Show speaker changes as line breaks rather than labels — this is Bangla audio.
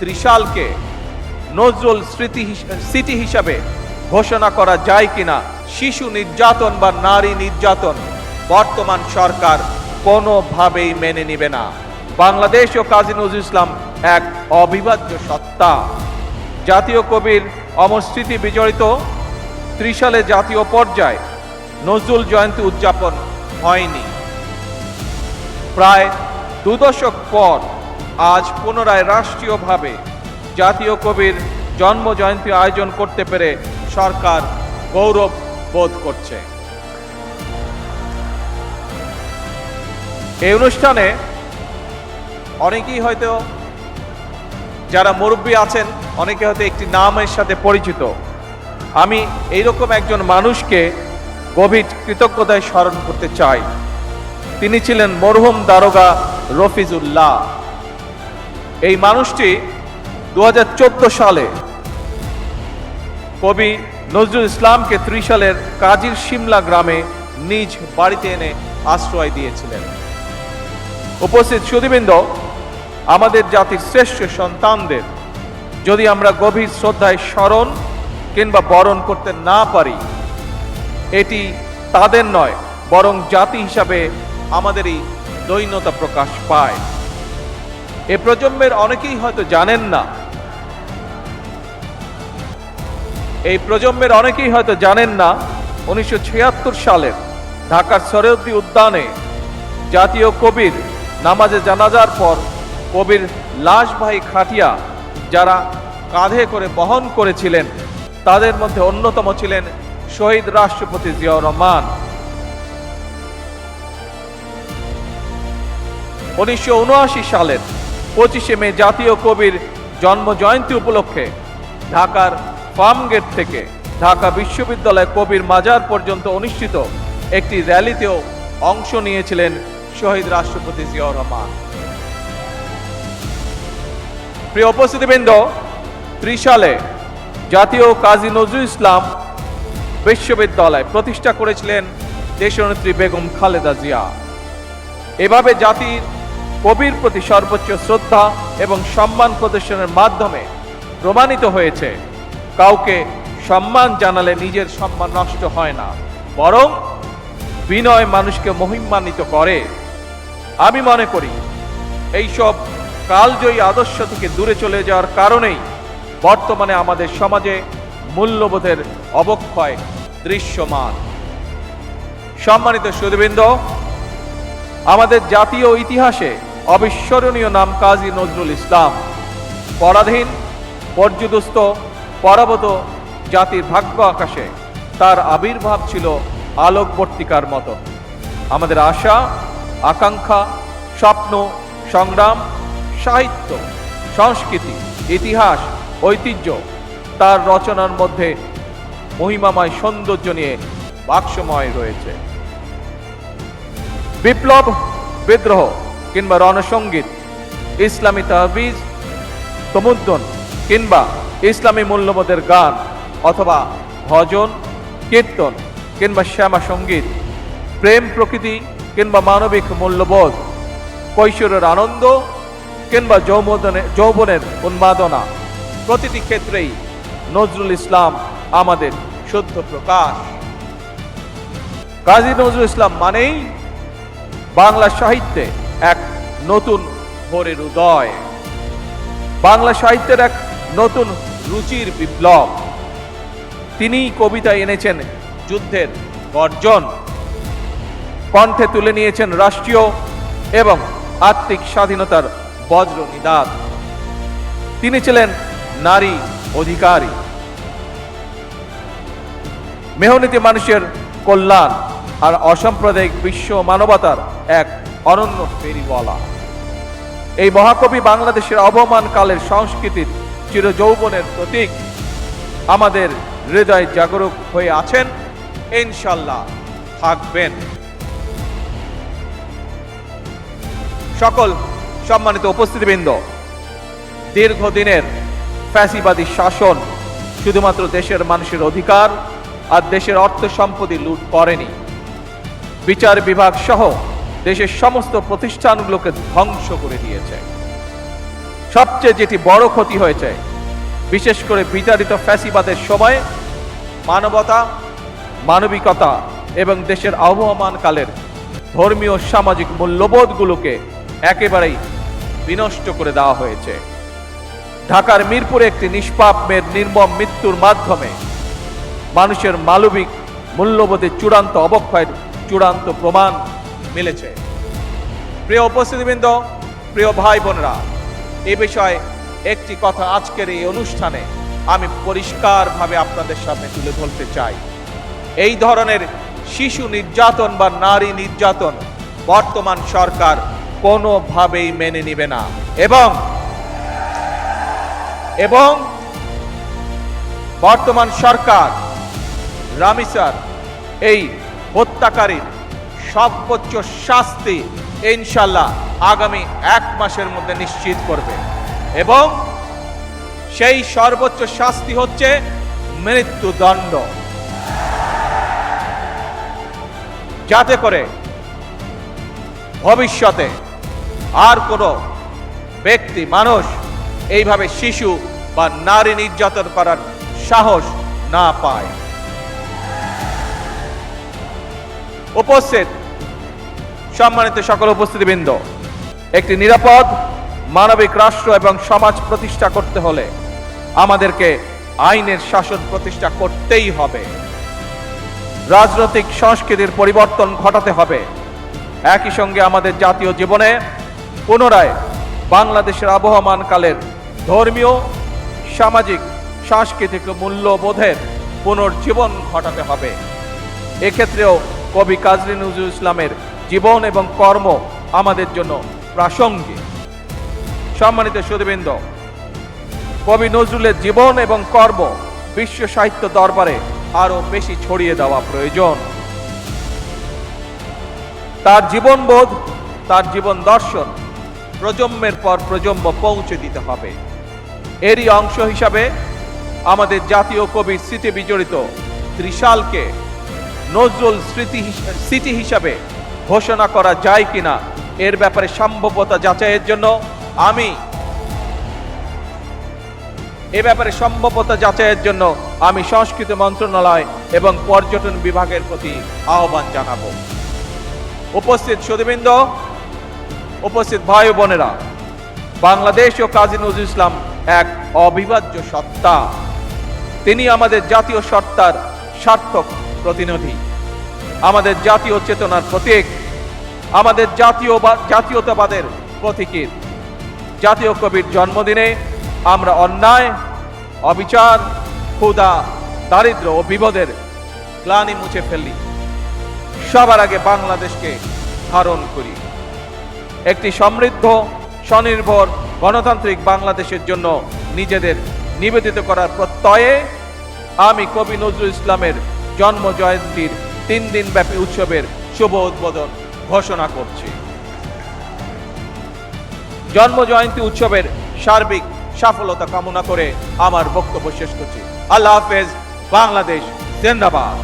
ত্রিশালকে নজরুল সিটি হিসাবে ঘোষণা করা যায় কিনা, শিশু নির্যাতন বা নারী নির্যাতন বর্তমান সরকার কোনোভাবেই মেনে নিবে না। বাংলাদেশ ও কাজী নজরুল ইসলাম এক অবিভাজ্য সত্তা। জাতীয় কবির অমর স্মৃতি বিজড়িত ত্রিশালে জাতীয় পর্যায়ে নজরুল জয়ন্তী উদযাপন হয়নি। প্রায় 2 দশক পর আজ পুনরায় রাষ্ট্রীয়ভাবে জাতীয় কবির জন্ম জয়ন্তী আয়োজন করতে পেরে সরকার গৌরব বোধ করছে। এই অনুষ্ঠানে অনেকেই হয়তো, যারা মুরব্বী আছেন, অনেকে হয়তো একটি নামের সাথে পরিচিত। আমি এইরকম একজন মানুষকে গভীর কৃতজ্ঞতায় স্মরণ করতে চাই। তিনি ছিলেন মরহুম দারোগা রফিজুল্লাহ। এই মানুষটি 2014 সালে কবি নজরুল ইসলামকে ত্রিশালের কাজীর শিমলা গ্রামে নিজ বাড়িতে এনে আশ্রয় দিয়েছিলেন। উপস্থিত সুধীবৃন্দ, আমাদের জাতির শ্রেষ্ঠ সন্তানদের যদি আমরা গভীর শ্রদ্ধায় স্মরণ কিংবা বরণ করতে না পারি, এটি তাদের নয় বরং জাতি হিসাবে আমাদেরই দৈন্যতা প্রকাশ পায়। এ প্রজন্মের অনেকেই হয়তো জানেন না, 1976 সালের ঢাকার সরোয়ার্দী উদ্যানে জাতীয় কবির নামাজে জানাজার পর কবির লাশবাহী খাটিয়া যারা কাঁধে করে বহন করেছিলেন, তাদের মধ্যে অন্যতম ছিলেন শহীদ রাষ্ট্রপতি জিয়াউর রহমান। 1979 সালের 25 মে জাতীয় কবির জন্ম জয়ন্তী উপলক্ষে ঢাকার ফার্মগেট থেকে ঢাকা বিশ্ববিদ্যালয় কবির মাজার পর্যন্ত অনুষ্ঠিত একটি র্যালিতেও অংশ নিয়েছিলেন শহীদ রাষ্ট্রপতি জিয়াউর রহমান। প্রিয় উপস্থিতিবৃন্দ, ত্রিশালে জাতীয় কাজী নজরুল ইসলাম বিশ্ববিদ্যালয় প্রতিষ্ঠা করেছিলেন দেশনেত্রী বেগম খালেদা জিয়া। এভাবে জাতির কবির প্রতি সর্বোচ্চ শ্রদ্ধা এবং সম্মান প্রদর্শনের মাধ্যমে প্রমাণিত হয়েছে, কাউকে সম্মান জানালে নিজের সম্মান নষ্ট হয় না, বরং বিনয় মানুষকে মহিমান্বিত করে। আমি মনে করি এইসব কালজয়ী আদর্শ থেকে দূরে চলে যাওয়ার কারণেই বর্তমানে আমাদের সমাজে মূল্যবোধের অবক্ষয় দৃশ্যমান। সম্মানিত সুধীবৃন্দ, আমাদের জাতীয় ইতিহাসে অবিস্মরণীয় নাম কাজী নজরুল ইসলাম। পরাধীন, পর্যুদস্ত, পরাভূত জাতির ভাগ্য আকাশে তার আবির্ভাব ছিল আলোকবর্তিকার মতো। আমাদের আশা, আকাঙ্ক্ষা, স্বপ্ন, সংগ্রাম, সাহিত্য, সংস্কৃতি, ইতিহাস, ঐতিহ্য তার রচনার মধ্যে মহিমাময় সৌন্দর্য নিয়ে বাক্সময় রয়েছে। বিপ্লব, বিদ্রোহ কিংবা রণসঙ্গীত, ইসলামী তাহবিজ, তমুদ্দন কিংবা ইসলামী মূল্যবোধের গান, অথবা ভজন, কীর্তন কিংবা শ্যামা সঙ্গীত, প্রেম প্রকৃতি কিংবা মানবিক মূল্যবোধ, কৈশোরের আনন্দ কিংবা যৌবনের উন্মাদনা, প্রতিটি ক্ষেত্রেই নজরুল ইসলাম আমাদের শুদ্ধ প্রকাশ। কাজী নজরুল ইসলাম মানেই বাংলা সাহিত্যে এক নতুন ভোরের উদয়, বাংলা সাহিত্যের এক নতুন রুচির বিপ্লব। তিনি কবিতায় এনেছেন যুদ্ধের গর্জন, কণ্ঠে তুলে নিয়েছেন রাষ্ট্রীয় এবং আত্মিক স্বাধীনতার বজ্র নিনাদ। তিনি ছিলেন নারী অধিকারী, মেহনতি মানুষের কল্যাণ আর অসাম্প্রদায়িক বিশ্ব মানবতার এক অনন্য ফেরিওয়ালা। এই মহাকবি বাংলাদেশের অবমানকালের সংস্কৃতির চিরযৌবনের প্রতীক। আমাদের হৃদয় জাগরুক হয়ে আছেন, ইনশাল্লাহ থাকবেন। সকল সম্মানিত উপস্থিতিবৃন্দ, দীর্ঘদিনের ফ্যাসিবাদী শাসন শুধুমাত্র দেশের মানুষের অধিকার আর দেশের অর্থ সম্পত্তি লুট করেনি, বিচার বিভাগ সহ দেশের সমস্ত প্রতিষ্ঠানগুলোকে ধ্বংস করে দিয়েছে। সবচেয়ে যেটি বড় ক্ষতি হয়েছে, বিশেষ করে বিতাড়িত ফ্যাসিবাদের সময় মানবতা, মানবিকতা এবং দেশের আবহমান কালের ধর্মীয় সামাজিক মূল্যবোধগুলোকে একেবারেই বিনষ্ট করে দেওয়া হয়েছে। ঢাকার মিরপুরে একটি নিষ্পাপ মেয়ের নির্মম মৃত্যুর মাধ্যমে মানুষের মানবিক মূল্যবোধের চূড়ান্ত অবক্ষয়ের চূড়ান্ত প্রমাণ মিলেছে। প্রিয় উপস্থিতিবৃন্দ, প্রিয় ভাই বোনেরা, এ বিষয়ে একটি কথা আজকের এই অনুষ্ঠানে আমি পরিষ্কারভাবে আপনাদের সামনে তুলে ধরতে চাই। এই ধরনের শিশু নির্যাতন বা নারী নির্যাতন বর্তমান সরকার কোনোভাবেই মেনে নিবে না এবং বর্তমান সরকার রামিসার এই হত্যাকারীর সর্বোচ্চ শাস্তি ইনশাআল্লাহ আগামী 1 মাসের মধ্যে নিশ্চিত করবে এবং সেই সর্বোচ্চ শাস্তি হচ্ছে মৃত্যুদণ্ড, যাতে করে ভবিষ্যতে আর কোনো ব্যক্তি মানুষ এইভাবে শিশু বা নারী নির্যাতন করার সাহস না পায়। উপস্থিত সম্মানিত সকল উপস্থিতিবৃন্দ, একটি নিরাপদ মানবিক রাষ্ট্র এবং সমাজ প্রতিষ্ঠা করতে হলে আমাদেরকে আইনের শাসন প্রতিষ্ঠা করতেই হবে। রাজনৈতিক সংস্কৃতির পরিবর্তন ঘটাতে হবে। একই সঙ্গে আমাদের জাতীয় জীবনে পুনরায় বাংলাদেশের আবহমান কালের ধর্মীয়, সামাজিক, সাংস্কৃতিক মূল্যবোধের পুনর্জীবন ঘটাতে হবে। এক্ষেত্রেও কবি কাজী নজরুল ইসলামের জীবন এবং কর্ম আমাদের জন্য প্রাসঙ্গিক। সম্মানিত সুধীবৃন্দ, কবি নজরুলের জীবন এবং কর্ম বিশ্ব সাহিত্য দরবারে আরো বেশি ছড়িয়ে দেওয়া প্রয়োজন। তার জীবনবোধ, তার জীবন দর্শন প্রজন্মের পর প্রজন্ম পৌঁছে দিতে হবে। এরই অংশ হিসাবে আমাদের জাতীয় কবির স্মৃতি বিজড়িত ত্রিশালকে নজরুল স্মৃতি হিসাবে ঘোষণা করা যায় কিনা এর ব্যাপারে সম্ভাব্যতা যাচাইয়ের জন্য আমি সংস্কৃতি মন্ত্রণালয় এবং পর্যটন বিভাগের প্রতি আহ্বান জানাবো। উপস্থিত সুধীবৃন্দ, উপস্থিত ভাই ও বোনেরা, বাংলাদেশ ও কাজী নজরুল ইসলাম এক অবিভাজ্য সত্তা। তিনি আমাদের জাতীয় সত্তার সার্থক প্রতিনিধি, আমাদের জাতীয় চেতনার প্রতীক, আমাদের জাতীয়তাবাদের প্রতীকীর। জাতীয় কবির জন্মদিনে আমরা অন্যায়, অবিচার, ক্ষুধা, দারিদ্র্য ও বিপদের গ্লানি মুছে ফেলি। সবার আগে বাংলাদেশকে ধারণ করি। একটি সমৃদ্ধ, স্বনির্ভর, গণতান্ত্রিক বাংলাদেশের জন্য নিজেদের নিবেদিত করার প্রত্যয়ে আমি কবি নজরুল ইসলামের জন্ম জয়ন্তীর 3 দিন ব্যাপী উৎসবের শুভ উদ্বোধন ঘোষণা করছি। জন্ম জয়ন্তী উৎসবের সার্বিক সফলতা কামনা করে আমার বক্তব্য শেষ করছি। আল্লাহ হাফেজ। বাংলাদেশ জিন্দাবাদ।